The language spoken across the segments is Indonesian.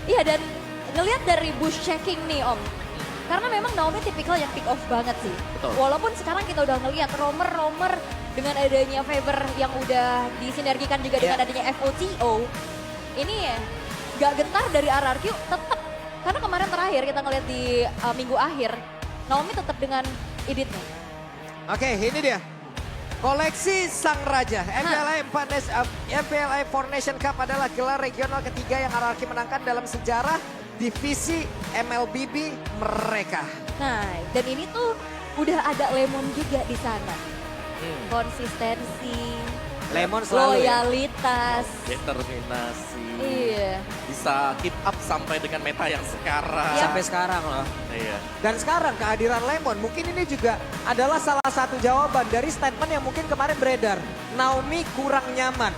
Iya, dan ngelihat dari bush checking nih Om. Karena memang Naomi tipikal yang pick off banget sih. Betul. Walaupun sekarang kita udah ngelihat Romer dengan adanya Favor yang udah disinergikan juga dengan adanya FOTO. Ini ya gak gentar dari RRQ tetap. Karena kemarin terakhir kita ngelihat di minggu akhir. Naomi tetap dengan Edith nih. Oke, ini dia. Koleksi Sang Raja. MPLA 4 Nation Cup adalah gelar regional ketiga yang RRQ menangkan dalam sejarah divisi MLBB mereka. Nah, dan ini tuh udah ada Lemon juga di sana. Konsistensi, Lemon selalu loyalitas. Determinasi. Iya. Bisa keep up sampai dengan meta yang sekarang. sampai sekarang loh. Iya. Dan sekarang kehadiran Lemon mungkin ini juga adalah salah satu jawaban dari statement yang mungkin kemarin beredar. Naomi kurang nyaman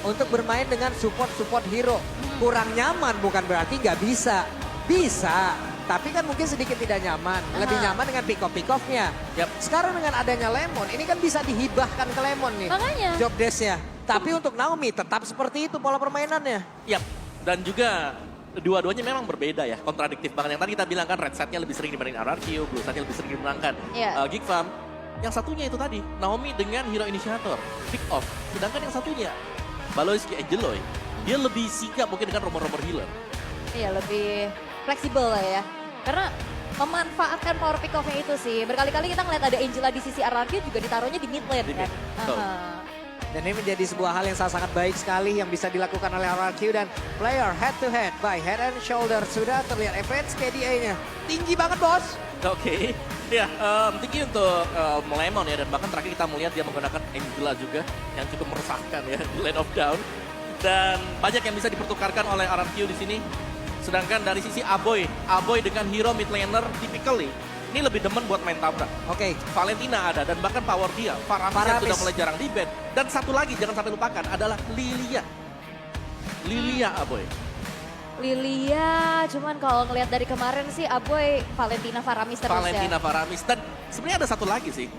untuk bermain dengan support hero. Kurang nyaman bukan berarti nggak bisa. Bisa, tapi kan mungkin sedikit tidak nyaman. Lebih nyaman dengan pick-off-nya. Sekarang dengan adanya Lemon, ini kan bisa dihibahkan ke Lemon nih. Makanya. Job desk-nya. Tapi untuk Naomi tetap seperti itu pola permainannya. Yap, dan juga dua-duanya memang berbeda ya, kontradiktif banget. Yang tadi kita bilang kan red setnya lebih sering dibanding RRQ, blue setnya lebih sering dimenangkan Geek Farm. Yang satunya itu tadi, Naomi dengan hero initiator, pick off. Sedangkan yang satunya, Baloyski Angeloy, dia lebih sigap mungkin dengan romer healer. Iya, lebih fleksibel lah ya. Karena memanfaatkan power pick off-nya itu sih. Berkali-kali kita ngeliat ada Angela di sisi RRQ juga ditaruhnya di mid lane Di kan. mid, betul. Dan ini menjadi sebuah hal yang sangat baik sekali yang bisa dilakukan oleh RRQ dan player head to head by Head and Shoulder. Sudah terlihat average KDA-nya. Tinggi banget bos. Oke, ya tinggi untuk Lemon ya, dan bahkan terakhir kita melihat dia menggunakan Angela juga yang cukup meresahkan ya di Lane of Down. Dan banyak yang bisa dipertukarkan oleh RRQ di sini. Sedangkan dari sisi Aboy dengan hero mid laner typically ini lebih demen buat main tabrak. Oke. Valentina ada dan bahkan power dia. Faramis yang sudah mulai jarang di ban. Dan satu lagi jangan sampai lupakan adalah Lilia. Lilia Aboy. Lilia, cuman kalau ngelihat dari kemarin sih Aboy Valentina Faramis terus Valentina ya. Faramis. Dan sebenarnya ada satu lagi sih.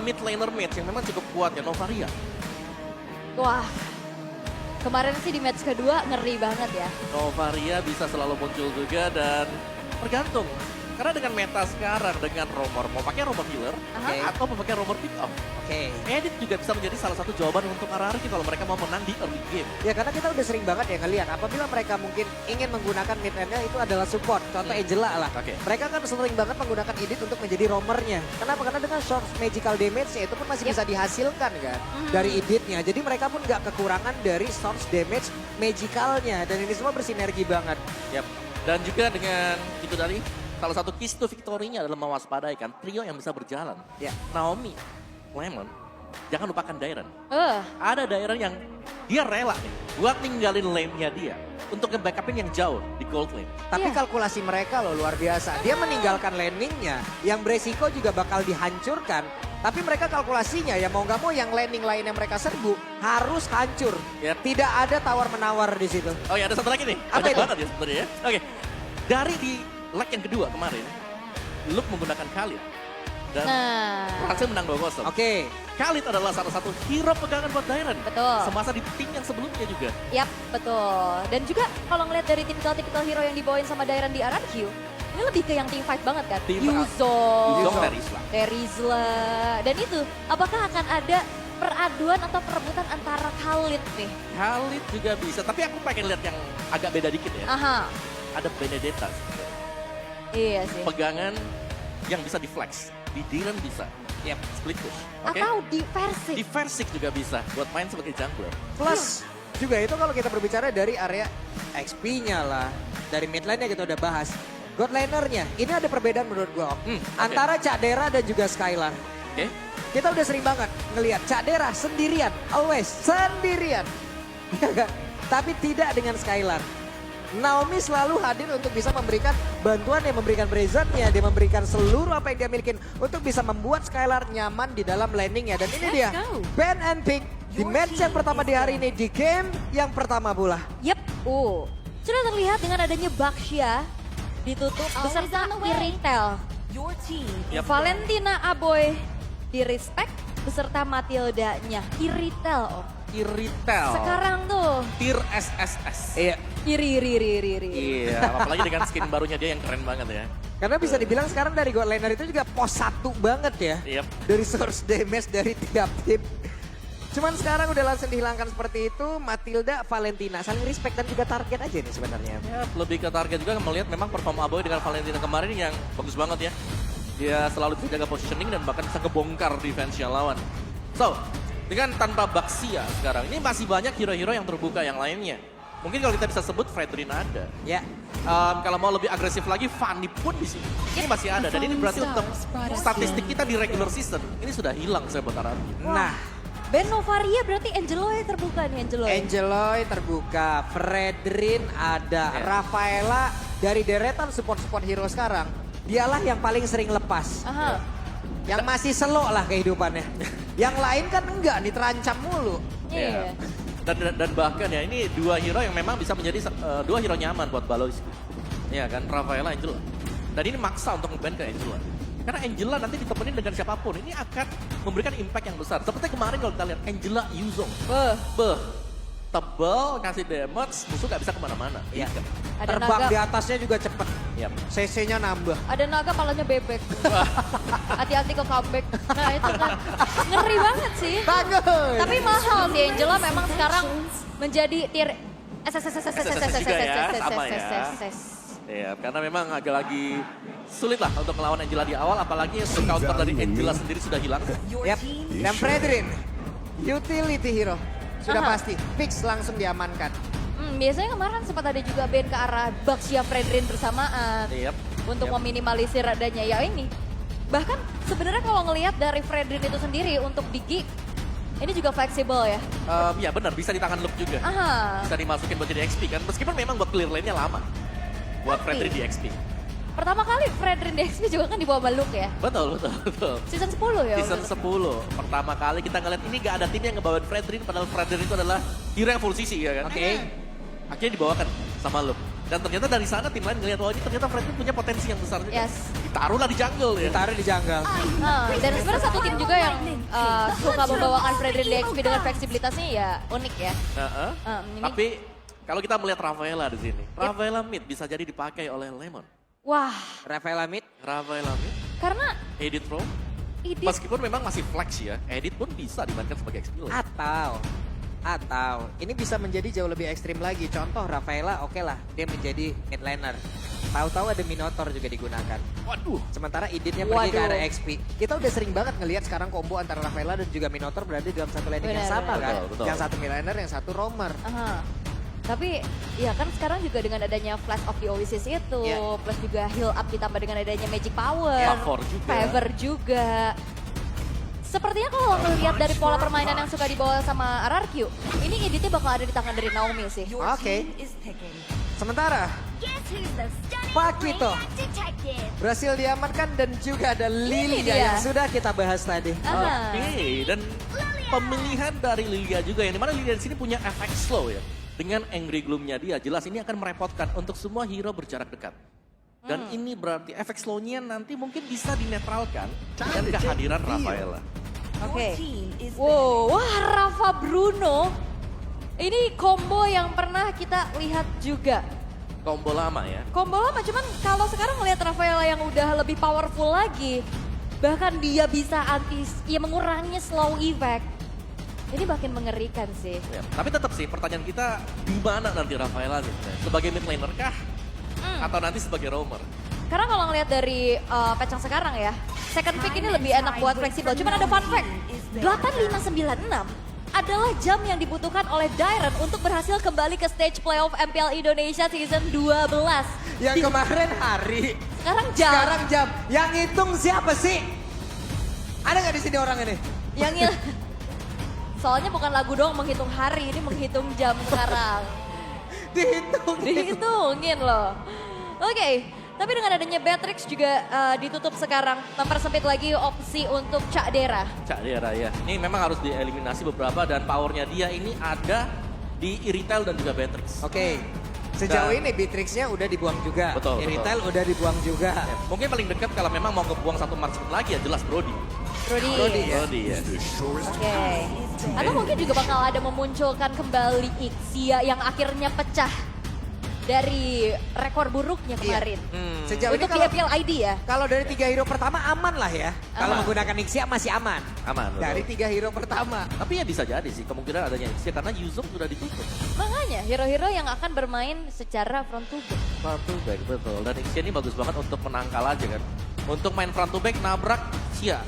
Mid laner mage yang memang cukup kuat ya, Novaria. Wah, kemarin sih di match kedua ngeri banget ya. Novaria bisa selalu muncul juga dan tergantung. Karena dengan meta sekarang, dengan romer, mau pakai romer healer atau mau pakai romer pick off. Edit juga bisa menjadi salah satu jawaban untuk RRQ kalau mereka mau menang di early game. Ya karena kita udah sering banget ya ngeliat apabila mereka mungkin ingin menggunakan mid lane-nya itu adalah support. Contoh Angela lah. Mereka kan sering banget menggunakan Edit untuk menjadi romernya. Kenapa? Karena dengan short magical damage-nya itu pun masih bisa dihasilkan kan dari Editnya. Jadi mereka pun gak kekurangan dari source damage magicalnya. Dan ini semua bersinergi banget. Dan juga dengan itu tadi, salah satu keys to victory-nya adalah mewaspadai kan trio yang bisa berjalan. Naomi, Lemon, jangan lupakan Dairon. Ada Dairon yang dia rela nih buat ninggalin lane-nya dia untuk nge-backupin yang jauh di gold lane. Tapi kalkulasi mereka loh luar biasa. Dia meninggalkan landing-nya yang beresiko juga bakal dihancurkan. Tapi mereka kalkulasinya ya mau nggak mau yang landing lain yang mereka serbu harus hancur. Tidak ada tawar-menawar di situ. Oh ya, ada satu lagi nih. Apa Banyak itu? banget ya sebenarnya ya. Oke, dari di leg yang kedua kemarin, Luke menggunakan Khalid. Dan berhasil menang 2-0. Khalid adalah salah satu hero pegangan buat Dairon. Betul. Semasa di tim yang sebelumnya juga. Yap, betul. Dan juga kalau ngeliat dari tipikal hero yang dibawain sama Dairon di RRQ, ini lebih ke yang team fight banget kan. Yuzong Terizla. Dan itu, apakah akan ada peraduan atau perebutan antara Khalid nih? Khalid juga bisa, tapi aku pengen lihat yang agak beda dikit ya. Ada Benedetta. Iya sih. Pegangan yang bisa di flex. Di Diren bisa. Split push. Atau di Versik. Di Versik juga bisa buat main sebagai jungler. Plus juga itu kalau kita berbicara dari area XP-nya lah. Dari mid lane-nya kita udah bahas. God laner-nya, ini ada perbedaan menurut gue Om. Antara Cak Dera dan juga Skylar. Kita udah sering banget ngelihat Cak Dera sendirian, always sendirian. Tapi tidak dengan Skylar. Naomi selalu hadir untuk bisa memberikan bantuan, dia memberikan presentnya, dia memberikan seluruh apa yang dia miliki untuk bisa membuat Skylar nyaman di dalam landingnya. Dan ini dia, ban and pick di match yang pertama di hari ini, di game yang pertama pula. Sudah terlihat dengan adanya Baxia ditutup beserta Iritel. Valentina Aboy di respect beserta Matilda-nya. Iritel Om. Iritel. Sekarang tuh. Tier SSS. Iya. Iri. Iya, apalagi dengan skin barunya dia yang keren banget ya. Karena bisa dibilang sekarang dari God Laner itu juga pos 1 banget ya. Yep. Dari source damage dari tiap tim. Cuman sekarang udah langsung dihilangkan seperti itu. Matilda, Valentina saling respect dan juga target aja nih sebenarnya. Ya, lebih ke target juga melihat memang performa Aboy dengan Valentina kemarin yang bagus banget ya. Dia selalu bisa jaga positioning dan bahkan bisa kebongkar defense-nya lawan. So, dengan tanpa Baxia sekarang, ini masih banyak hero-hero yang terbuka yang lainnya. Mungkin kalau kita bisa sebut Fredrin ada. Ya. Kalau mau lebih agresif lagi, Fanny pun di sini. Ini masih ada dan ini berarti untuk statistik kita di regular season ini sudah hilang saya buat Arab. Nah, Ben Novaria berarti Angeloy terbuka nih Angeloy. Angeloy terbuka, Fredrin ada, Ya. Rafaela dari deretan support-support hero sekarang. Dialah yang paling sering lepas. Aha. Yang masih slow lah kehidupannya. Yang lain kan enggak nih, terancam mulu. Iya. Dan bahkan ya ini dua hero yang memang bisa menjadi dua hero nyaman buat Balois. Iya kan, Rafaela, Angela. Dan ini maksa untuk nge-ban ke Angela. Karena Angela nanti ditemenin dengan siapapun, ini akan memberikan impact yang besar. Seperti kemarin kalau kita lihat Angela Yuzong. Tebel, kasih damage, musuh gak bisa kemana-mana. Iya. Ada Terbang naga. di atasnya juga cepet. Yap. CC-nya nambah. Ada naga palanya bebek. Hati-hati ke comeback. Nah itu kan ngeri banget sih. Bagus. Tapi mahal sih Angela memang sekarang menjadi tier SSS juga ya, sama ya. Iya, karena memang agak lagi sulit lah untuk melawan Angela di awal, apalagi counter dari Angela sendiri sudah hilang. Yap. Dan Fredrin, utility hero. Sudah Aha. pasti, fix langsung diamankan. Biasanya kemarin sempat ada juga band ke arah Baxia Fredrin bersamaan. Yap. Untuk Yap. meminimalisir adanya ya ini. Bahkan sebenarnya kalau ngelihat dari Fredrin itu sendiri untuk Biggie, ini juga fleksibel ya. Ya benar, bisa di tangan Luke juga. Aha. Bisa dimasukin buat jadi XP kan, meskipun memang buat clear lane-nya lama. Buat Tapi- Fredrin di XP. Pertama kali Fredrin di XP juga kan dibawa sama Luke ya. Betul. Season 10 ya. Season waktu itu. 10, pertama kali kita ngeliat ini gak ada tim yang ngebawain Fredrin, padahal Fredrin itu adalah hero yang full CC ya kan. Oke. Akhirnya dibawakan sama Luke. Dan ternyata dari sana tim lain ngeliat, oh ini ternyata Fredrin punya potensi yang besar juga. Yes. Ditaruhlah di jungle ya. Taruh di jungle. Dan sebenarnya satu tim juga yang suka membawakan Fredrin di XP dengan fleksibilitasnya ya unik ya. Heeh. Ini- Tapi kalau kita melihat Rafaela di sini, Rafaela mid bisa jadi dipakai oleh Lemon. Wah, Rafaela mid. Rafaela mid, karena Edit Pro, ini meskipun memang masih flex ya, Edit pun bisa dimainkan sebagai XP lane. Atau ini bisa menjadi jauh lebih ekstrim lagi. Contoh Rafaela, oke lah, dia menjadi mid laner. Tahu-tahu ada Minotaur juga digunakan. Waduh. Sementara Iditnya pergi ke Waduh. arah XP. Kita udah sering banget ngelihat sekarang combo antara Rafaela dan juga Minotaur berada dalam satu landing yang Benar, sama benar. kan. Betul. Yang satu mid laner, yang satu roamer. Aha. Tapi ya kan sekarang juga dengan adanya Flash of the Oasis itu, Ya. plus juga heal up ditambah dengan adanya Magic Power, Favor juga. Favor juga. Sepertinya kalau ngelihat dari pola permainan yang suka dibawa sama RRQ, ini editnya bakal ada di tangan dari Naomi sih. Oke. Sementara Pakito berhasil diamankan dan juga ada Lilia dia. yang sudah kita bahas tadi. Aha. Oke, dan pemilihan dari Lilia juga yang dimana Lilia di sini punya efek slow ya. Dengan Angry Gloom-nya dia jelas ini akan merepotkan untuk semua hero berjarak dekat. Dan ini berarti efek slow-nya nanti mungkin bisa dinetralkan dengan kehadiran Rafaela. Oke. Wow, wah Rafa Bruno. Ini combo yang pernah kita lihat juga. Combo lama ya. Combo lama, cuman kalau sekarang melihat Rafaela yang udah lebih powerful lagi, bahkan dia bisa mengurangi slow effect. Ini makin mengerikan sih. Ya, tapi tetap sih pertanyaan kita di mana nanti Rafaela nih? Sebagai mid laner kah? Atau nanti sebagai roamer? Karena kalau ngelihat dari patch yang sekarang ya, second pick ini lebih enak buat fleksibel. Cuman ada fun fact, 8596 adalah jam yang dibutuhkan oleh Dairen untuk berhasil kembali ke stage playoff MPL Indonesia season 12. Yang kemarin hari, Sekarang jam. sekarang jam. Yang hitung siapa sih? Ada nggak di sini orang ini? Yang soalnya bukan lagu doang menghitung hari, ini menghitung jam sekarang. Dihitung. Dihitungin loh. Oke, tapi dengan adanya Beatrix juga ditutup sekarang, mempersempit lagi opsi untuk Cak Dera. Cak Dera ya. Ini memang harus dieliminasi beberapa dan powernya dia ini ada di Iritel dan juga Beatrix. Oke. Sejauh Dan- ini Beatrix-nya udah dibuang juga. Betul, Iritel udah dibuang juga. Ya, mungkin paling dekat kalau memang mau ngebuang satu marksman lagi ya jelas Brody. Brody. Brody ya. Oke. Atau mungkin juga bakal ada memunculkan kembali Ixia yang akhirnya pecah dari rekor buruknya kemarin. Sejauh ini Untuk kalau PL ID ya. kalau dari 3 hero pertama aman lah ya. Kalau Aman. menggunakan Ixia masih aman. Aman. betul. Dari 3 hero pertama. Tapi ya bisa jadi sih kemungkinan adanya Ixia karena Yuzong sudah ditutup. Makanya hero-hero yang akan bermain secara front to back. Front to back, betul. Dan Ixia ini bagus banget untuk menangkal aja kan. Untuk main front to back, nabrak Ixia.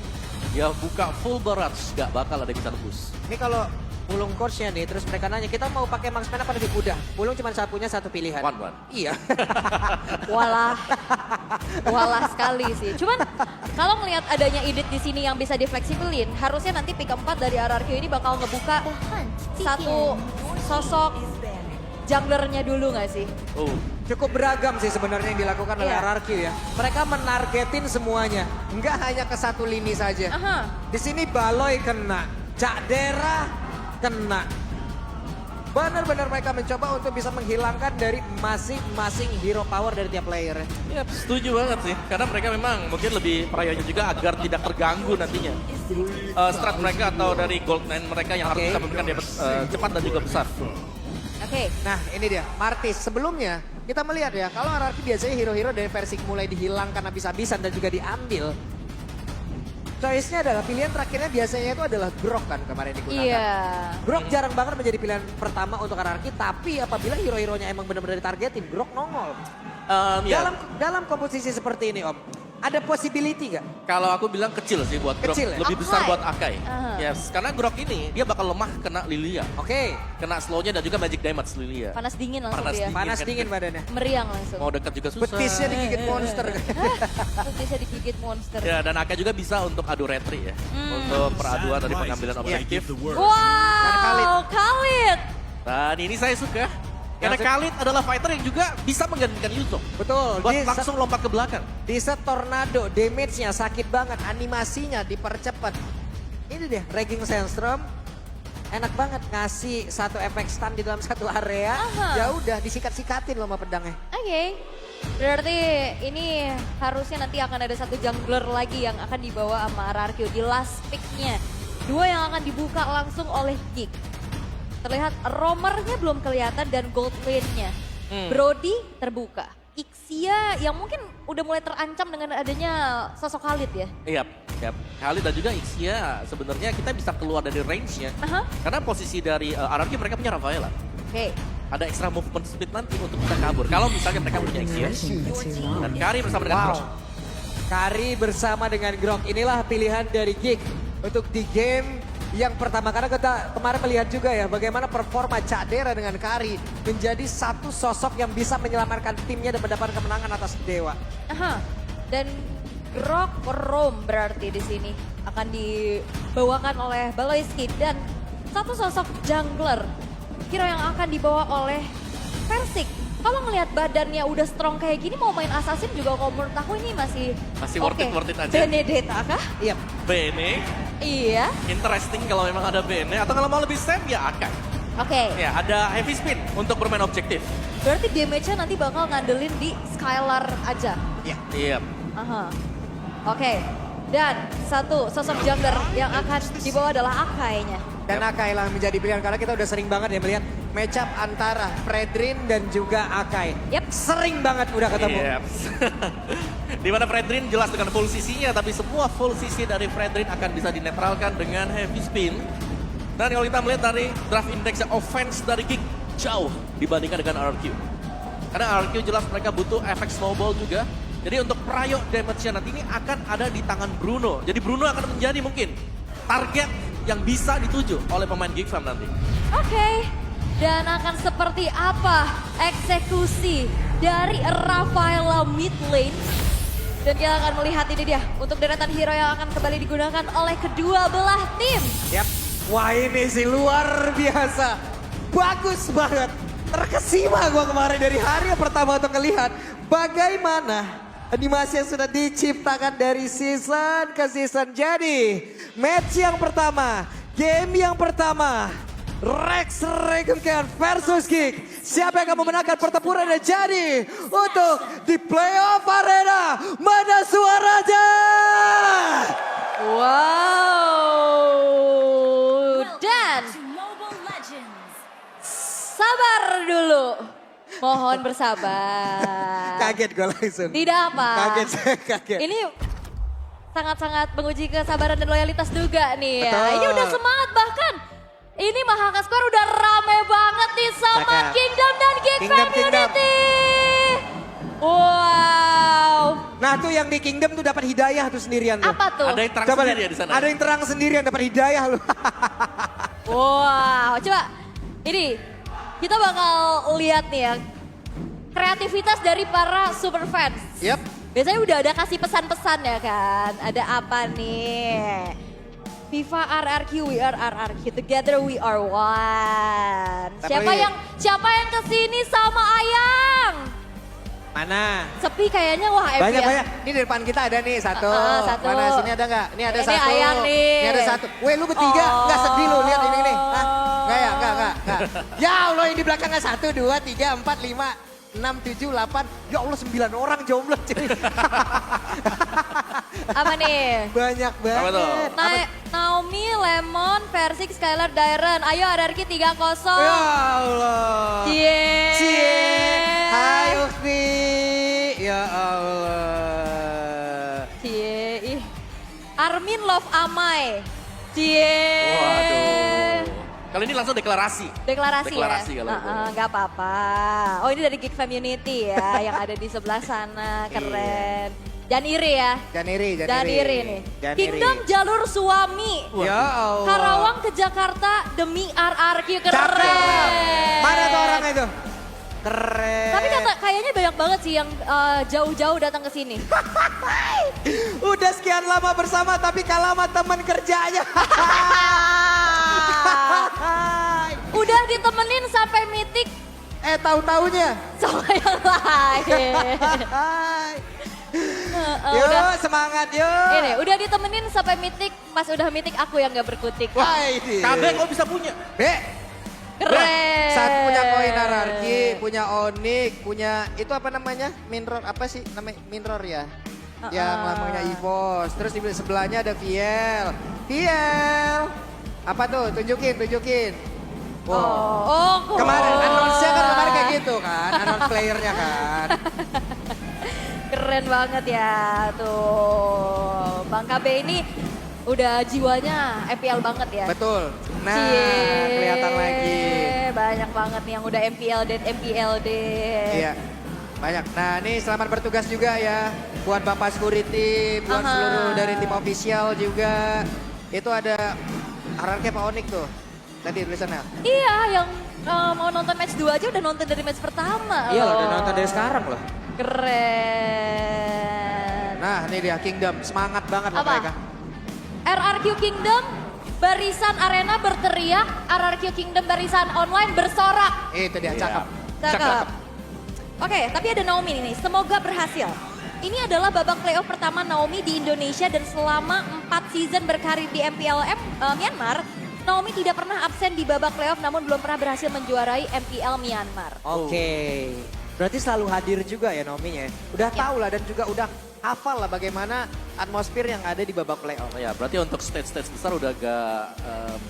Dia buka full barrage, gak bakal ada yang bisa tembus. Ini kalau Pulung coachnya nih, terus mereka nanya, kita mau pakai marksman apa lebih mudah? Pulung cuma punya satu pilihan. One. Iya. Walah sekali sih. Cuman kalau ngelihat adanya Edith di sini yang bisa difleksibelin, harusnya nanti pick 4 dari RRQ ini bakal ngebuka satu sosok junglernya dulu nggak sih? Oh, Cukup beragam sih sebenarnya yang dilakukan oleh Iya. RRQ ya. Mereka menargetin semuanya, nggak hanya ke satu lini saja. Aha. Di sini Baloy kena, Cak Dera kena. Benar-benar mereka mencoba untuk bisa menghilangkan dari masing-masing hero power dari tiap player. ya setuju banget sih. Karena mereka memang mungkin lebih prayonya juga agar tidak terganggu nantinya. Strat mereka atau dari Gold9 mereka yang harus Oke. bisa memberikan damage cepat dan juga besar. Oke. Nah ini dia, Martis. Sebelumnya kita melihat ya, kalau RRQ biasanya hero-hero dari versi mulai dihilangkan habis-habisan dan juga diambil. Choice-nya adalah pilihan terakhirnya biasanya itu adalah Grok kan kemarin digunakan. Iya. Grok jarang banget menjadi pilihan pertama untuk RRQ, tapi apabila hero-heronya emang benar-benar ditargetin, Grok nongol. Ya, Dalam komposisi seperti ini Om, ada possibility nggak? kalau aku bilang kecil sih buat Grok, Kecil ya? lebih besar Akai. buat Akai. Aha. Yes, karena Grok ini dia bakal lemah kena Lilia, Oke, kena slownya dan juga magic damage Lilia. Panas dingin langsung Panas dia. dingin. panas kan? dingin badannya. Meriang langsung. Mau dekat juga susah. Betisnya digigit monster. Terus bisa digigit monster. Ya, dan Akai juga bisa untuk adu retri ya, untuk peraduan dari pengambilan objektif. Wow, Khalid. Dan ini saya suka. Karena Yang Khalid adalah fighter yang juga bisa menggantikan Yuzong. Betul, Buat di langsung lompat ke belakang. di set tornado, damage-nya sakit banget, animasinya dipercepat. Ini dia, Raging Sandstorm. Enak banget ngasih satu efek stun di dalam satu area. Aha. Ya udah disikat-sikatin loh sama pedangnya. Oke. Berarti ini harusnya nanti akan ada satu jungler lagi yang akan dibawa sama RRQ di last pick-nya. Dua yang akan dibuka langsung oleh Geek. Terlihat roamernya belum kelihatan dan gold lane-nya. Brody terbuka. Ixia yang mungkin udah mulai terancam dengan adanya sosok Khalid ya. Iya, Khalid dan juga Ixia sebenarnya kita bisa keluar dari range-nya. Aha. Karena posisi dari RRQ mereka punya Rafaela. Oke. Ada extra movement speed nanti untuk bisa kabur. Kalau misalnya mereka punya Ixia dan Kari bersama dengan Wow. Grok. Kari bersama dengan Grok, inilah pilihan dari Geek untuk di game yang pertama. Karena kita kemarin melihat juga ya bagaimana performa Cak Dera dengan Kari menjadi satu sosok yang bisa menyelamatkan timnya dan mendapatkan kemenangan atas Dewa. Aha. Dan Grok Roam berarti di sini akan dibawakan oleh Baloy Skin dan satu sosok jungler hero yang akan dibawa oleh Persik. Kalau ngelihat badannya udah strong kayak gini mau main assassin juga kalau menurut aku ini masih worth oke. it aja. Benedetta kah? Iya, Bene, Iya. interesting kalau memang ada Bene. Atau kalau mau lebih safe ya Akai. Oke. Ya, ada heavy spin untuk bermain objektif. Berarti damage-nya nanti bakal ngandelin di Skylar aja. Iya. Aha. Oke. Dan satu sosok jungler yang akan dibawa adalah Akai-nya. dan Akai lah menjadi pilihan karena kita udah sering banget ya melihat matchup antara Fredrin dan juga Akai. Yep. Sering banget udah ketemu. Yep. Di mana Fredrin jelas dengan full CC-nya, tapi semua full CC dari Fredrin akan bisa dinetralkan dengan heavy spin. Dan kalau kita melihat dari draft index offense dari Geek jauh dibandingkan dengan RRQ. Karena RRQ jelas mereka butuh efek snowball juga. Jadi untuk prayo damage-nya nanti ini akan ada di tangan Bruno. Jadi Bruno akan menjadi mungkin target yang bisa dituju oleh pemain Geek Fam nanti. Oke. Dan akan seperti apa eksekusi dari Rafaela mid lane. Dan kita akan melihat ini dia untuk deretan hero yang akan kembali digunakan oleh kedua belah tim. Yap. Wah ini sih luar biasa. Bagus banget. Terkesima gua kemarin dari hari yang pertama untuk melihat bagaimana animasi yang sudah diciptakan dari season ke season. Jadi match yang pertama, game yang pertama, Rex Regenkan versus Geek. Siapa yang akan memenangkan pertempuran yang jadi untuk di playoff arena? Mana suaranya? Wow. Dan sabar dulu. Mohon bersabar. Kaget gue langsung. Tidak apa. Kaget, saya kaget. Ini sangat-sangat menguji kesabaran dan loyalitas juga nih ya. Betul. Ini udah semangat bahkan. Ini Mahaka Square udah rame banget nih sama Cakep. Kingdom dan Geek Kingdom. Community. Wow. Nah tuh yang di Kingdom tuh dapat hidayah tuh sendirian tuh. Apa tuh? Ada yang terang Coba sendiri lihat, ya di sana. ada yang terang sendirian dapat hidayah lu. Wow. Coba ini kita bakal lihat nih ya. Kreativitas dari para super fans. Yap. Biasanya udah ada kasih pesan-pesan ya kan. Ada apa nih? FIFA RRQ, we are RRQ, together we are one. Tapi- Siapa yang kesini sama Ayang? Mana? Sepi kayaknya, wah happy Banyak ya. banyak. Ini di depan kita ada nih satu. Satu. Mana sini ada nggak? Ini ada Ini satu. Ayang nih. Ini ada satu. Weh lu bertiga Oh. nggak sedih lu lihat ini nih. Hah? Nggak ya? Nggak. Ya Allah yang di belakangnya 1, 2, 3, 4, 5, 6, 7, 8. Ya Allah 9 orang jomblo cuy. Apa nih? Banyak banget. Apa tuh? Naomi, Lemon, Versik, Skylar, Dairen. Ayo RRQ 3-0. Ya Allah. Cie. Hai Ukti. Ya Allah. Cie. Ih. Armin Love Amai. Cie. Waduh. Kalau ini langsung deklarasi. Deklarasi Deklarasi ya? kalau itu. Nggak apa-apa. Oh ini dari Geek Community ya, yang ada di sebelah sana, keren. Dan iri ya, Janiri. dan iri nih. Kingdom jalur suami. Ya Allah. Karawang ke Jakarta demi RRQ, keren. Cakep. Mana tuh orangnya itu? Keren. Tapi kayaknya banyak banget sih yang jauh-jauh datang ke sini. Udah sekian lama bersama tapi kalah sama teman kerjanya. Udah ditemenin sampai mitik Tahu-taunya. sama yang lain. Yuk Udah, semangat yuk. ini udah ditemenin sampai mitik, pas udah mitik aku yang gak berkutik. Wah ini. KB kok bisa punya? Keren. Satu punya koin anarki, punya Onyx, punya itu apa namanya? Minror apa sih namanya? Minror ya? Yang lambangnya EVOS. Terus di sebelahnya ada Viel. Apa tuh? Tunjukin. Oh, Kemarin announce-nya kan kemarin kayak gitu kan, announce playernya kan. Keren banget ya tuh. Bang KB ini udah jiwanya MPL banget ya. Betul. Nah, Cie. kelihatan lagi. Banyak banget nih yang udah MPL dan MPLD. Iya, banyak. Nah, ini selamat bertugas juga ya buat Bapak Security, buat Aha. seluruh dari tim official juga. Itu ada RRQ Pak Onyx tuh. Tadi tulisannya. Iya, yang mau nonton match 2 aja udah nonton dari match pertama. Iya loh, loh. udah nonton dari sekarang loh. Keren. Nah, ini dia Kingdom. Semangat banget loh Apa? mereka. RRQ Kingdom, barisan arena berteriak, RRQ Kingdom barisan online bersorak. Itu dia, cakep. Cakep. Oke, tapi ada Naomi nih, semoga berhasil. Ini adalah babak playoff pertama Naomi di Indonesia dan selama 4 season berkarir di MPLM Myanmar, Naomi tidak pernah absen di babak playoff namun belum pernah berhasil menjuarai MPL Myanmar. Oke. Berarti selalu hadir juga ya Naomi-nya. Udah tahu lah dan juga udah hafal lah bagaimana atmosfer yang ada di babak playoff. Oh ya, berarti untuk stage-stage besar udah gak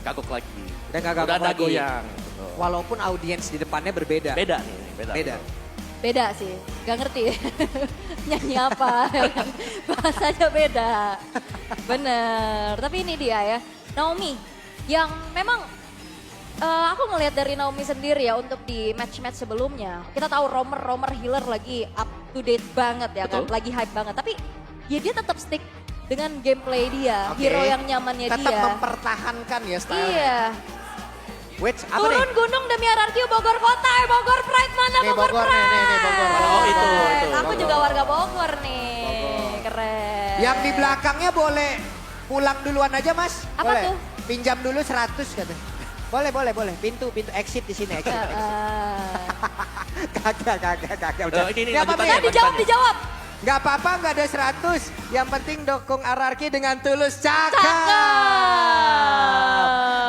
kagok lagi. Udah gak kagok Udah ada lagi. goyang. Gitu. Walaupun audiens di depannya berbeda. Beda nih, beda. Beda sih, gak ngerti nyanyi apa, bahasanya beda. Bener, tapi ini dia ya, Naomi yang memang aku ngelihat dari Naomi sendiri ya untuk di match-match sebelumnya. Kita tahu Romer healer lagi up to date banget ya kan, Betul. lagi hype banget. Tapi ya dia tetap stick dengan gameplay dia, Oke. hero yang nyamannya Tetap dia. mempertahankan ya style. Iya, Wait, apa turun nih? gunung demi RRQ Bogor Kota, Bogor Pride mana Nih, Bogor Bogor nih, Pride? nih, Bogor. Oh, itu. Aku Bogor. juga warga Bogor nih, keren. Yang di belakangnya boleh pulang duluan aja mas. Apa boleh. tuh? Pinjam dulu 100 katanya. Boleh. Pintu exit di sini exit. Kagak. Udah. Ini Nggak apa-apa, lanjutannya, Ya, dijawab. Nggak apa-apa, nggak ada 100. Yang penting dukung RRQ dengan tulus. Cakep. Cakep.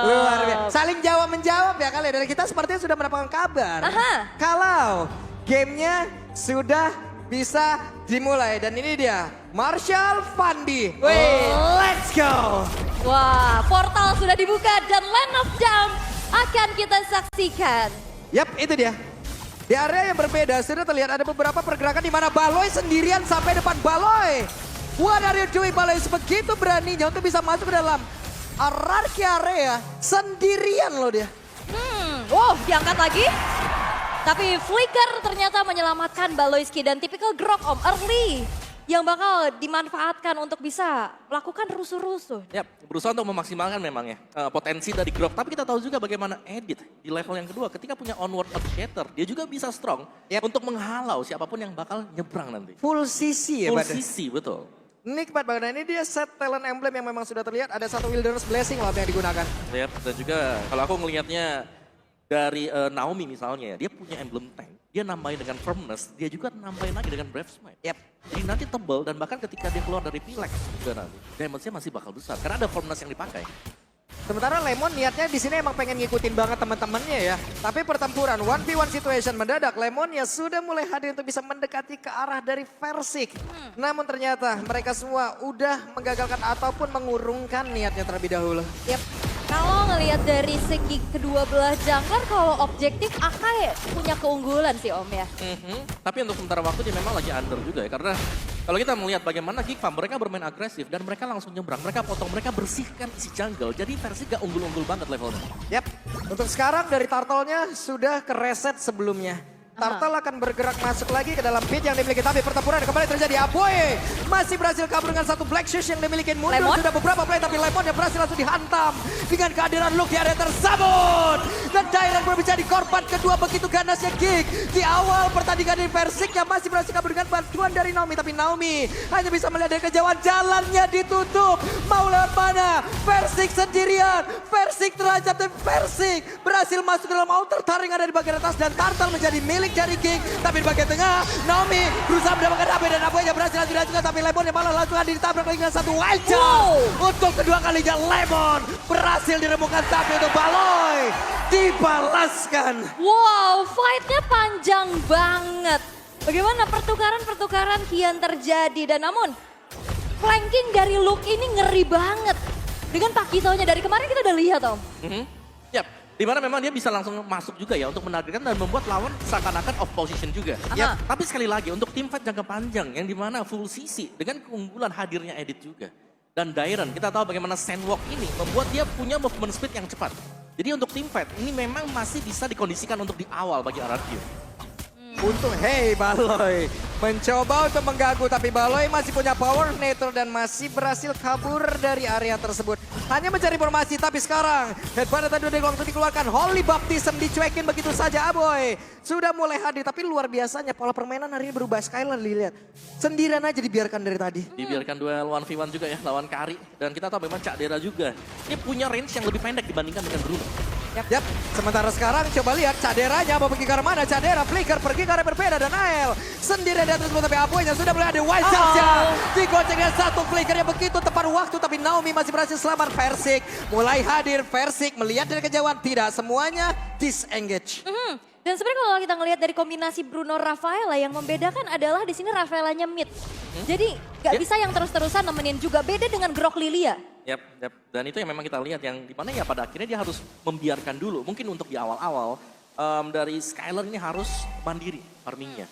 Luar biasa. Saling jawab menjawab ya kali. Dari kita sepertinya sudah mendapatkan kabar. Aha. Kalau gamenya sudah bisa dimulai. Dan ini dia, Marshall Fandi. Let's go. Wah, portal sudah dibuka dan Land of Jump akan kita saksikan. Yap, itu dia. Di area yang berbeda sudah terlihat ada beberapa pergerakan di mana Baloy sendirian sampai depan Baloy. What are you doing Baloy? Begitu beraninya untuk bisa masuk ke dalam hierarchy area sendirian loh dia. Wow, diangkat lagi. Tapi Flicker ternyata menyelamatkan Baloyski dan tipikal Grok Om early yang bakal dimanfaatkan untuk bisa melakukan rusuh-rusuh. Yap, berusaha untuk memaksimalkan memang ya potensi dari Grok. Tapi kita tahu juga bagaimana Edit di level yang kedua ketika punya onward shatter, dia juga bisa strong untuk menghalau siapapun yang bakal nyebrang nanti. Full CC ya Full Bad. CC, betul. Nikmat banget. Nah, ini dia set talent emblem yang memang sudah terlihat. Ada satu Wilderness Blessing loh yang digunakan. Yap, dan juga kalau aku ngelihatnya dari Naomi misalnya ya, dia punya emblem tank. Dia nambahin dengan firmness, dia juga nambahin lagi dengan brave smite. Yap. Jadi nanti tebal dan bahkan ketika dia keluar dari Pilex juga nanti damage-nya masih bakal besar karena ada firmness yang dipakai. Sementara Lemon niatnya di sini emang pengen ngikutin banget teman-temannya ya. Tapi pertempuran 1v1 situation mendadak Lemon ya sudah mulai hadir untuk bisa mendekati ke arah dari Versik. Namun ternyata mereka semua udah menggagalkan ataupun mengurungkan niatnya terlebih dahulu. Yap. Kalau ngelihat dari segi kedua belah jungler, kalau objektif Akai punya keunggulan sih Om ya. Tapi untuk sementara waktu dia memang lagi under juga ya karena kalau kita melihat bagaimana Geek Farm, mereka bermain agresif dan mereka langsung nyebrang, mereka potong, mereka bersihkan isi jungle. Jadi versi gak unggul-unggul banget levelnya. Yap, untuk sekarang dari Turtle-nya sudah ke reset sebelumnya. Turtle akan bergerak masuk lagi ke dalam pit yang dimiliki, tapi pertempuran kembali terjadi. Aboy masih berhasil kabur dengan satu Black Shoes yang dimiliki. Mundur Lemon? sudah beberapa play, tapi Lemon yang berhasil langsung dihantam dengan kehadiran Luke di area tersebut. Dan Dairen berbicara di korban kedua begitu ganasnya Geek. Di awal pertandingan di Versik yang masih berhasil kabur dengan bantuan dari Naomi, tapi Naomi hanya bisa melihat dari kejauhan, jalannya ditutup. Mau lewat mana? Versik sendirian. Versik terancam dan Versik berhasil masuk ke dalam outer taring ada di bagian atas dan Turtle menjadi milik dari King. Tapi di bagian tengah Naomi berusaha mendapatkan AB dan AB-nya berhasil dilanjutkan, tapi Lemon yang malah langsung ditabrak lagi dengan satu wild jump. Untuk kedua kalinya Lemon berhasil diremukkan, tapi untuk Baloy dibalaskan. Wow, fight-nya panjang banget. Bagaimana pertukaran-pertukaran kian terjadi dan namun flanking dari Luke ini ngeri banget. Dengan Pakitonya dari kemarin kita udah lihat Om. Yap, dimana memang dia bisa langsung masuk juga ya untuk menargetkan dan membuat lawan seakan-akan off position juga. Aha. Tapi sekali lagi untuk tim fight jangka panjang yang dimana full CC dengan keunggulan hadirnya Edit juga. Dan Dairen, kita tahu bagaimana Sandwalk ini membuat dia punya movement speed yang cepat. Jadi untuk tim fight ini memang masih bisa dikondisikan untuk di awal bagi RRQ. Untung, hey Baloy mencoba untuk mengganggu, tapi Baloy masih punya power neutral dan masih berhasil kabur dari area tersebut. Hanya mencari informasi, tapi sekarang headband tadi udah langsung dikeluarkan. Holy Baptism dicuekin begitu saja. Aboy sudah mulai hadir, tapi luar biasanya pola permainan hari ini berubah. Skylar dilihat sendirian aja dibiarkan dari tadi. Dibiarkan duel 1v1 juga ya lawan Kari. Dan kita tahu memang Cak Dera juga. Ini punya range yang lebih pendek dibandingkan dengan Bruno. Yap, sementara sekarang coba lihat Caderanya mau pergi ke arah mana. Cadera Flicker pergi ke arah berbeda dan Nael sendiri di atas, tapi Aboynya sudah mulai ada wild shot-nya. Digoceng dengan satu Flicker yang begitu tepat waktu, tapi Naomi masih berhasil selamat. Versik mulai hadir. Versik melihat dari kejauhan, tidak semuanya disengage. Dan sebenarnya kalau kita ngelihat dari kombinasi Bruno Rafaela yang membedakan adalah di sini Rafaelanya mid. Jadi gak bisa yang terus-terusan nemenin juga, beda dengan Grok Lilia. Yap. Dan itu yang memang kita lihat yang dimana ya pada akhirnya dia harus membiarkan dulu. Mungkin untuk di awal-awal dari Skylar ini harus mandiri farmingnya.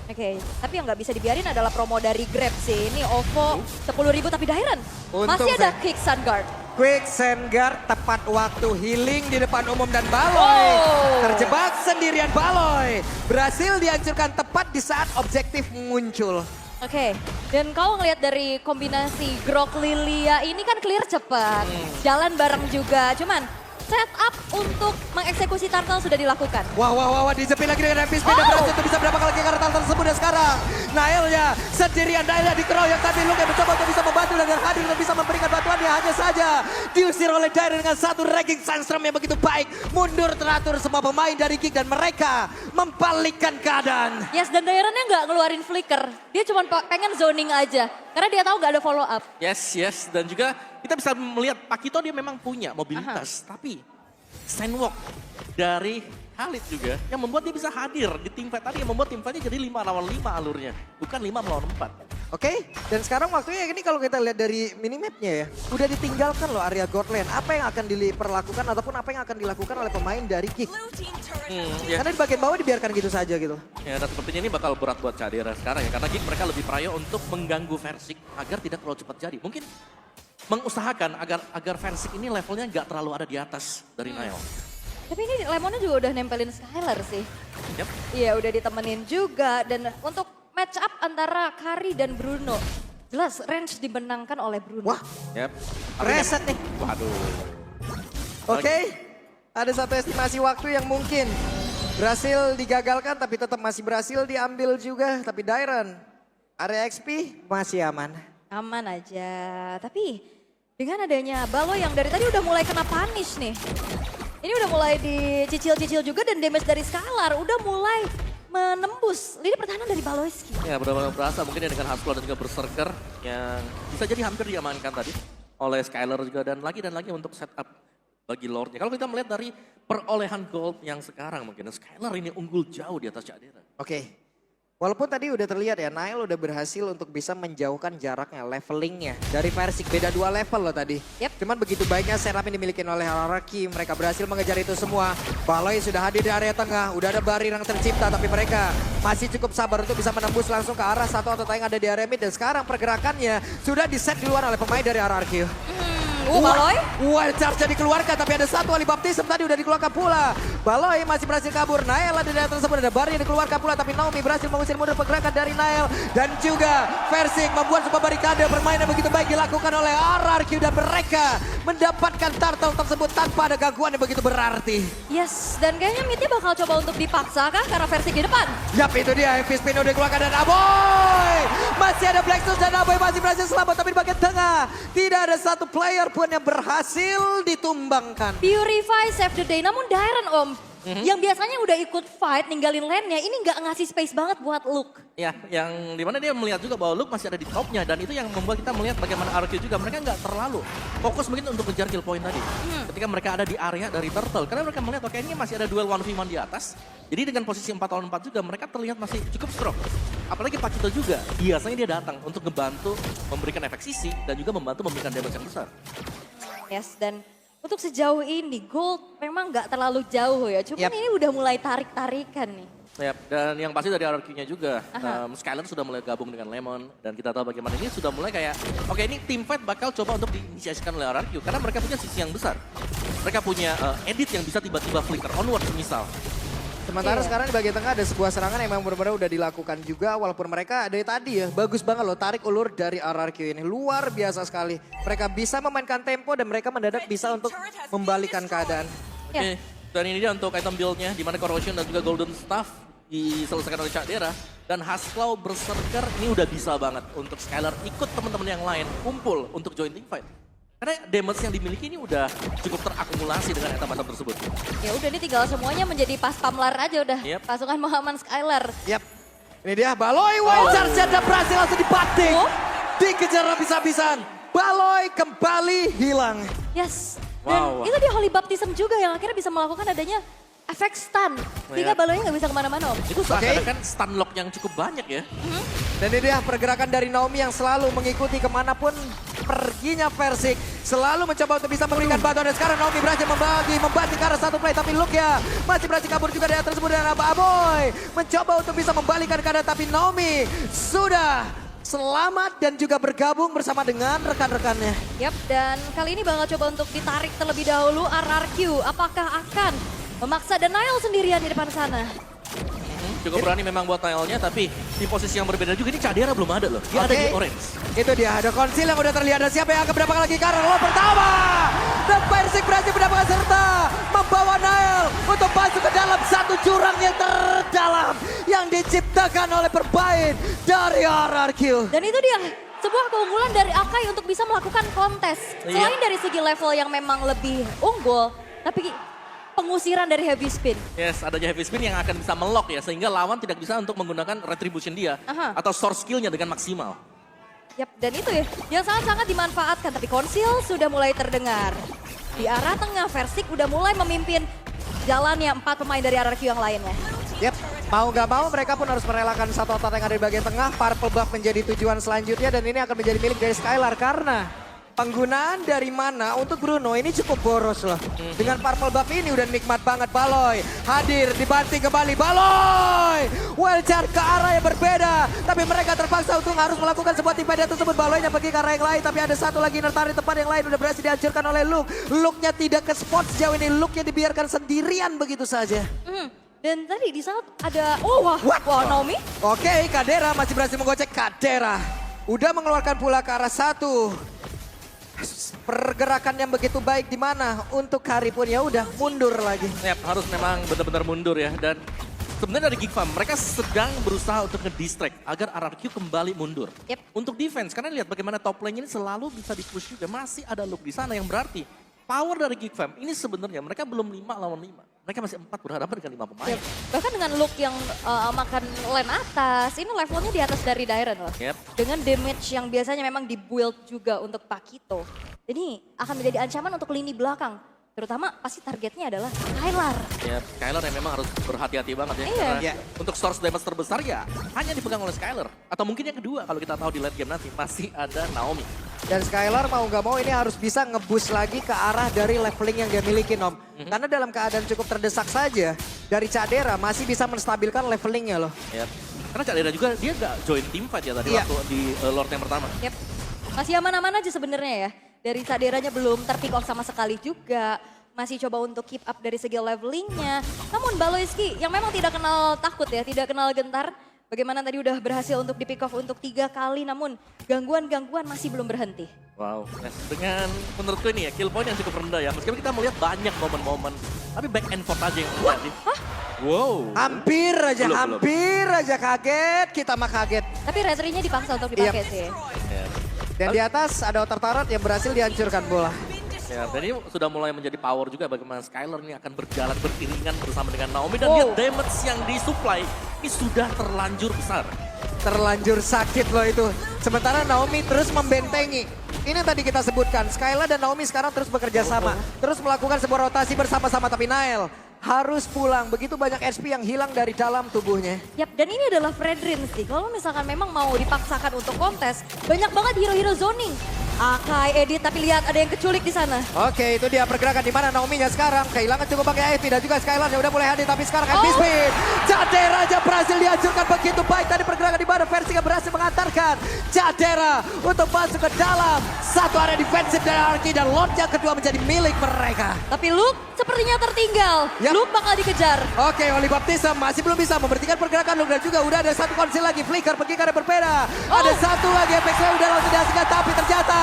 Oke, tapi yang nggak bisa dibiarin adalah promo dari Grab sih. Ini OVO 10.000 tapi Dairen masih ada Kick Sunguard. Quick Sandguard tepat waktu healing di depan umum dan Baloy terjebak sendirian. Baloy berhasil dihancurkan tepat di saat objektif muncul. Oke, dan kalau ngelihat dari kombinasi Grok Lilia ini kan clear cepat, jalan bareng juga. Cuman setup untuk mengeksekusi Turtle sudah dilakukan. Wah, dijepit lagi dengan MP Speed dan berhasil untuk bisa berapa kali karena Turtle tersebut. Dan sekarang Naelnya sendirian, Naelnya dikeroyok, tapi Luke yang mencoba untuk bisa membantu dan hadir untuk bisa memberikan bantuannya. Hanya saja diusir oleh Dairen dengan satu Raging Sandstorm yang begitu baik. Mundur teratur semua pemain dari Geek dan mereka membalikkan keadaan. Yes, dan Dairennya nggak ngeluarin flicker. Dia cuma pengen zoning aja. Karena dia tahu nggak ada follow up. Yes. Dan juga kita bisa melihat Pakito dia memang punya mobilitas. Tapi Sandwalk dari Khalid juga yang membuat dia bisa hadir di tim fight tadi. Yang membuat tim fightnya jadi 5 lawan 5 alurnya. Bukan 5 melawan 4. Oke, dan sekarang waktunya ini kalau kita lihat dari minimapnya ya, udah ditinggalkan loh area God Lane. Apa yang akan diperlakukan ataupun apa yang akan dilakukan oleh pemain dari Kick? Ya. Karena di bagian bawah dibiarkan gitu saja gitu. Ya, dan sepertinya ini bakal berat buat Cadera sekarang ya. Karena Geek mereka lebih prayo untuk mengganggu Versik agar tidak terlalu cepat jadi. Mungkin mengusahakan agar Versik ini levelnya nggak terlalu ada di atas dari Nile. Tapi ini Lemonnya juga udah nempelin Skylar sih. Yep. Iya udah ditemenin juga dan untuk match up antara Kari dan Bruno. Jelas range dimenangkan oleh Bruno. Wah, Yep. reset nih. Waduh. Oke, ada satu estimasi waktu yang mungkin berhasil digagalkan tapi tetap masih berhasil diambil juga. Tapi Dairon, area XP masih aman. Aman aja. Tapi dengan adanya Balo yang dari tadi udah mulai kena punish nih. Ini udah mulai dicicil-cicil juga dan damage dari Skylar udah mulai menembus lini pertahanan dari Baloyski. Ya benar-benar berasa mungkin ya dengan Hustle dan juga Berserker yang bisa jadi hampir diamankan tadi oleh Skylar juga dan lagi untuk setup bagi Lordnya. Kalau kita melihat dari perolehan gold yang sekarang mungkin Skylar ini unggul jauh di atas Cadera. Oke. Walaupun tadi udah terlihat ya, Nile udah berhasil untuk bisa menjauhkan jaraknya, levelingnya. Dari Versik, beda 2 level loh tadi. Yep. Cuman begitu baiknya setup yang dimiliki oleh Araraki, mereka berhasil mengejar itu semua. Baloy sudah hadir di area tengah, udah ada barrier yang tercipta, tapi mereka masih cukup sabar untuk bisa menembus langsung ke arah satu atau yang ada di area mid. Dan sekarang pergerakannya sudah di-set duluan oleh pemain dari Araraki. Baloy? Wild charge dikeluarkan tapi ada satu Ali Baptism tadi udah dikeluarkan pula. Baloy masih berhasil kabur. Nael ada di daerah tersebut ada barrier dikeluarkan pula tapi Naomi berhasil mengusir mundur pergerakan dari Nael. Dan juga Versik membuat sebuah barikade permainan begitu baik dilakukan oleh RRQ dan mereka mendapatkan turtle tersebut tanpa ada gangguan yang begitu berarti. Yes, dan kayaknya midnya bakal coba untuk dipaksa kan karena Versik di depan. Yap itu dia Heavy Spin udah dikeluarkan dan Aboy. Masih ada Blackstone dan Aboy masih berhasil selamat tapi di bagian tengah. Tidak ada satu player pun yang berhasil ditumbangkan. Purify save the day, namun Dairon Om, yang biasanya udah ikut fight ninggalin lane-nya, ini nggak ngasih space banget buat Luke. Ya, yang dimana dia melihat juga bahwa Luke masih ada di topnya dan itu yang membuat kita melihat bagaimana RQ juga mereka nggak terlalu fokus mungkin untuk kejar kill point tadi. Ketika mereka ada di area dari Turtle, karena mereka melihat oke ini masih ada duel 1v1 di atas. Jadi dengan posisi 4 lawan 4 juga mereka terlihat masih cukup strong. Apalagi Pakito juga, biasanya dia datang untuk ngebantu memberikan efek sisi dan juga membantu memberikan damage yang besar. Yes, dan untuk sejauh ini Gold memang nggak terlalu jauh ya. Cuman ini udah mulai tarik-tarikan nih. Yap, dan yang pasti dari RRQ-nya juga, Skylar sudah mulai gabung dengan Lemon. Dan kita tahu bagaimana ini sudah mulai kayak, oke ini team fight bakal coba untuk diinisiasikan oleh RRQ. Karena mereka punya sisi yang besar. Mereka punya edit yang bisa tiba-tiba flicker onward misal. Sementara sekarang di bagian tengah ada sebuah serangan yang memang benar-benar udah dilakukan juga. Walaupun mereka dari tadi ya, bagus banget loh tarik ulur dari RRQ ini. Luar biasa sekali. Mereka bisa memainkan tempo dan mereka mendadak bisa untuk membalikan keadaan. Oke, dan ini dia untuk item build-nya. Dimana Corrosion dan juga Golden Staff diselesaikan oleh Cadera. Dan Hasklaw Berserker ini udah bisa banget untuk Skylar ikut teman-teman yang lain kumpul untuk join team fight. Karena damage yang dimiliki ini udah cukup terakumulasi dengan item-item tersebut. Ya udah ini tinggal semuanya menjadi pas pamlar aja udah. Pasukan Muhammad Skylar. Yap. Ini dia Baloy wild charge dan berhasil langsung dibatik. Dikejar habis-habisan. Baloy kembali hilang. Yes. Dan itu dia Holy Baptism juga yang akhirnya bisa melakukan adanya efek stun. Sehingga Baloynya nggak bisa kemana-mana Om. Itu seakan-akan stun lock yang cukup banyak ya. Dan ini dia pergerakan dari Naomi yang selalu mengikuti kemanapun perginya Versik. Selalu mencoba untuk bisa memberikan bantuan. Dan sekarang Naomi berhasil membanting ke arah satu play. Tapi Luke ya masih berhasil kabur juga dari tersebut. Dan Aboy mencoba untuk bisa membalikan keadaan. Tapi Naomi sudah selamat dan juga bergabung bersama dengan rekan-rekannya. Yap, dan kali ini bakal coba untuk ditarik terlebih dahulu RRQ. Apakah akan memaksa Denial sendirian di depan sana? Cukup berani memang buat Nile-nya, tapi di posisi yang berbeda juga ini Cadera belum ada loh. Dia ada di orange. Itu dia, ada konsil yang udah terlihat. Dan siapa yang akan mendapatkan lagi karena lo pertama. Dan Versik berhasil mendapatkan serta membawa Nile untuk masuk ke dalam satu jurang yang terdalam yang diciptakan oleh permain dari RRQ. Dan itu dia, sebuah keunggulan dari Akai untuk bisa melakukan kontes. Selain dari segi level yang memang lebih unggul, tapi pengusiran dari heavy spin. Yes, adanya heavy spin yang akan bisa melock ya, sehingga lawan tidak bisa untuk menggunakan retribution dia atau source skillnya dengan maksimal. Yap, dan itu ya yang sangat-sangat dimanfaatkan. Tapi konsil sudah mulai terdengar. Di arah tengah Versik udah mulai memimpin jalannya 4 pemain dari RRQ yang lainnya. Yap, Mau gak mau mereka pun harus merelakan satu otot yang ada di bagian tengah. Purple buff menjadi tujuan selanjutnya dan ini akan menjadi milik dari Skylar karena penggunaan dari mana untuk Bruno ini cukup boros loh. Dengan purple buff ini udah nikmat banget. Baloy hadir, dibanting kembali. Baloy wheelchair ke arah yang berbeda. Tapi mereka terpaksa untuk harus melakukan sebuah timpadan tersebut. Baloynya pergi ke arah yang lain. Tapi ada satu lagi nertar di tempat yang lain. Udah berhasil dihancurkan oleh Luke. Luke-nya tidak ke spot sejauh ini. Luke-nya dibiarkan sendirian begitu saja. Dan tadi di saat ada, wah Naomi. Oke, Kadera masih berhasil menggocek. Kadera udah mengeluarkan pula ke arah satu. Pergerakan yang begitu baik di mana untuk Kari pun ya udah mundur lagi. Yap, harus memang benar-benar mundur ya. Dan sebenarnya dari Geek Fam, mereka sedang berusaha untuk nge-distract agar RRQ kembali mundur. Yep. Untuk defense, karena lihat bagaimana top lane ini selalu bisa di-push juga. Masih ada Luke di sana yang berarti power dari Geek Fam ini sebenarnya mereka belum 5 lawan 5. Mereka masih 4 berhadapan dengan 5 pemain. Yep. Bahkan dengan look yang makan lane atas, ini levelnya di atas dari Dairon loh. Yep. Dengan damage yang biasanya memang di-build juga untuk Pakito. Ini akan menjadi ancaman untuk lini belakang. Terutama pasti targetnya adalah Skylar. Ya, Skylar yang memang harus berhati-hati banget ya. Iya. Karena untuk source damage terbesar ya hanya dipegang oleh Skylar. Atau mungkin yang kedua kalau kita tahu di late game nanti masih ada Naomi. Dan Skylar mau gak mau ini harus bisa nge-boost lagi ke arah dari leveling yang dia miliki Nom. Karena dalam keadaan cukup terdesak saja, dari Cadera masih bisa menstabilkan levelingnya loh. Ya. Karena Cak Dera juga dia gak join team fight ya tadi Iya. waktu di Lord yang pertama. Yep. Masih aman-aman aja sebenarnya ya. Dari Caderanya belum terpick off sama sekali juga. Masih coba untuk keep up dari segi levelingnya. Namun Baloyski yang memang tidak kenal takut ya, tidak kenal gentar. Bagaimana tadi udah berhasil untuk di pick off untuk 3 kali, namun gangguan-gangguan masih belum berhenti. Wow, nah, dengan menurutku ini ya kill point yang cukup rendah ya. Meskipun kita melihat banyak momen-momen, tapi back and forth aja yang terjadi. Wow. Hampir aja, Belum. hampir aja kaget. Kita mah kaget. Tapi retrinya dipaksa untuk dipakai Yep. sih. Ya. Dan di atas ada otak tarot yang berhasil dihancurkan bola. Ya, dan ini sudah mulai menjadi power juga bagaimana Skylar ini akan berjalan beriringan bersama dengan Naomi. Dan Wow. lihat damage yang disuplai ini sudah terlanjur besar. Terlanjur sakit loh itu. Sementara Naomi terus membentengi. Ini yang tadi kita sebutkan, Skylar dan Naomi sekarang terus bekerja sama. Terus melakukan sebuah rotasi bersama-sama, tapi Nael harus pulang. Begitu banyak SP yang hilang dari dalam tubuhnya. Yap, dan ini adalah Fredrin sih. Kalau misalkan memang mau dipaksakan untuk kontes, banyak banget hero-hero zoning. Akai, Edit, tapi lihat ada yang keculik di sana. Oke, itu dia pergerakan di mana Naomi-nya sekarang. Kehilangan cukup pakai AFP dan juga Skylar yang udah mulai hadir. Tapi sekarang MP Speed. Cadera aja berhasil dihancurkan begitu baik. Tadi pergerakan di mana Versiga berhasil mengantarkan Cadera untuk masuk ke dalam satu area defensif dari Arki. Dan lot yang kedua menjadi milik mereka. Tapi Luke sepertinya tertinggal. Yap. Luke bakal dikejar. Oke, Oli Baptista masih belum bisa memberhentikan pergerakan Luke. Dan juga udah ada satu konsil lagi. Flicker pergi ke arah berbeda. Ada satu lagi FXW udah langsung dihasilkan. Tapi ternyata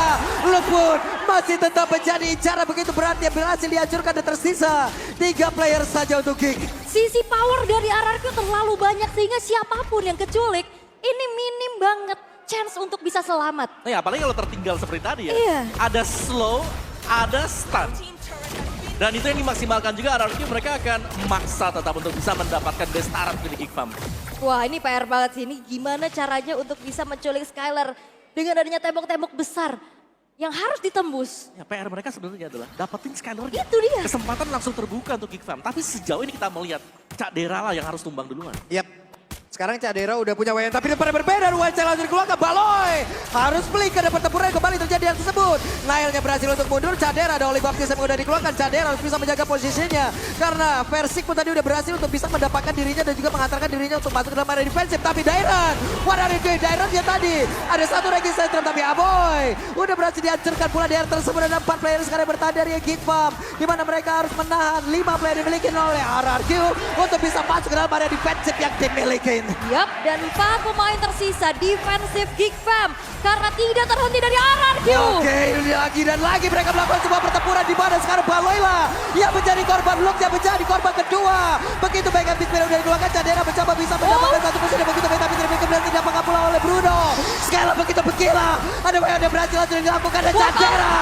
Luke pun masih tetap menjadi incaran begitu berat. Yang berhasil dihancurkan dan tersisa 3 player saja untuk Geek. Sisi power dari RRQ terlalu banyak sehingga siapapun yang keculik, ini minim banget chance untuk bisa selamat. Nah, ya, apalagi kalau tertinggal seperti tadi ya. Iya. Ada slow, ada stun. Dan itu yang dimaksimalkan juga RRQ, mereka akan maksa tetap untuk bisa mendapatkan best start dari Geek Fam. Wah, ini PR banget sih. Ini gimana caranya untuk bisa menculik Skylar dengan adanya tembok-tembok besar yang harus ditembus. Ya, PR mereka sebenarnya adalah dapetin Skylar. Itu dia. Kesempatan langsung terbuka untuk Geek Fam. Tapi sejauh ini kita melihat Cak Dera lah yang harus tumbang duluan. Yap. Sekarang Cadera udah punya wayan, tapi depan berbeda. Wayan langsung dikeluarkan. Baloy harus beli ke pertempuran kembali terjadi yang tersebut. Nailnya berhasil untuk mundur. Cadera ada Oli Baptista yang udah dikeluarkan. Cadera harus bisa menjaga posisinya. Karena Versik pun tadi udah berhasil untuk bisa mendapatkan dirinya dan juga mengantarkan dirinya untuk masuk ke dalam area defensif. Tapi Dairon, what are you doing? Dairon dia tadi ada satu lagi centrum, tapi Aboy udah berhasil dihancurkan pula di area tersebut. Ada 4 player sekarang bertahan dari Geek Fam, di mana mereka harus menahan 5 player dimiliki oleh RRQ untuk bisa masuk ke dalam area defensif yang dimiliki. Yap, dan 4 pemain tersisa defensif Geek Fam karena tidak terhenti dari RRQ. Oke, ini lagi dan lagi mereka melakukan sebuah pertempuran di mana sekarang Baloyla yang menjadi korban, Luke yang menjadi korban kedua. Begitu baik habis udah dikeluarkan, Cadera mencoba bisa mendapatkan satu posisi begitu baik tapi tidak mengapula oleh Bruno. Sekali begitu bergila, ada yang berhasil langsung dilakukan dan Cadera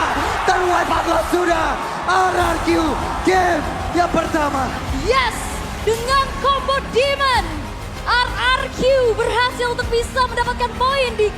terwipe out sudah. RRQ game yang pertama. Yes, dengan combo Demon, RRQ berhasil untuk bisa mendapatkan poin di